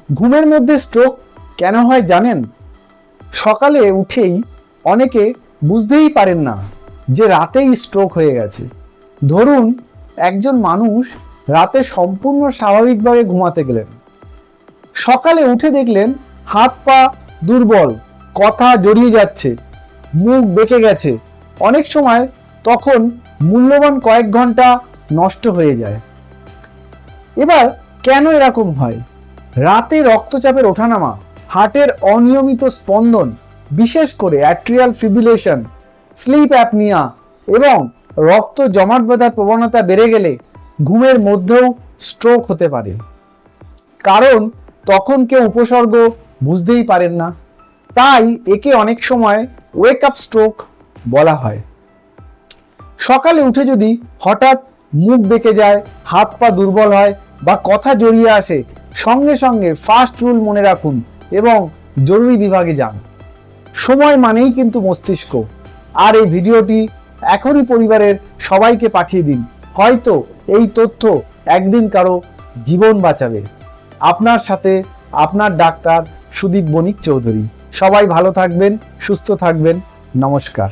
ঘুমের মধ্যে স্ট্রোক কেন হয় জানেন? সকালে উঠেই অনেকে বুঝতেই পারেন না যে রাতেই স্ট্রোক হয়ে গেছে। ধরুন একজন মানুষ রাতে সম্পূর্ণ স্বাভাবিকভাবে ঘুমাতে গেলেন, সকালে উঠে দেখলেন হাত পা দুর্বল, কথা জড়িয়ে যাচ্ছে, মুখ বেঁকে গেছে। অনেক সময় তখন মূল্যবান কয়েক ঘন্টা নষ্ট হয়ে যায়। এবার কেন এরকম হয়? রাতে রক্তচাপের ওঠানামা, হার্টের অনিয়মিত স্পন্দন, বিশেষ করে অ্যাট্রিয়াল ফিব্রিলেশন, স্লিপ অ্যাপনিয়া এবং রক্ত জমাট বাঁধার প্রবণতা বেড়ে গেলে ঘুমের মধ্যেও স্ট্রোক হতে পারে। কারণ তখন কেউ উপসর্গ বুঝতেই পারেন না, তাই একে অনেক সময় ওয়েক আপ স্ট্রোক বলা হয়। সকালে উঠে যদি হঠাৎ মুখ বেঁকে যায়, হাত পা দুর্বল হয় বা কথা জড়িয়ে আসে, সঙ্গে সঙ্গে ফার্স্ট রুল মনে রাখুন এবং জরুরি বিভাগে যান। সময় মানেই কিন্তু মস্তিষ্ক। আর এই ভিডিওটি এখনই পরিবারের সবাইকে পাঠিয়ে দিন, হয়তো এই তথ্য একদিন কারো জীবন বাঁচাবে। আপনার সাথে আপনার ডাক্তার সুদীপ বণিক চৌধুরী। সবাই ভালো থাকবেন, সুস্থ থাকবেন। নমস্কার।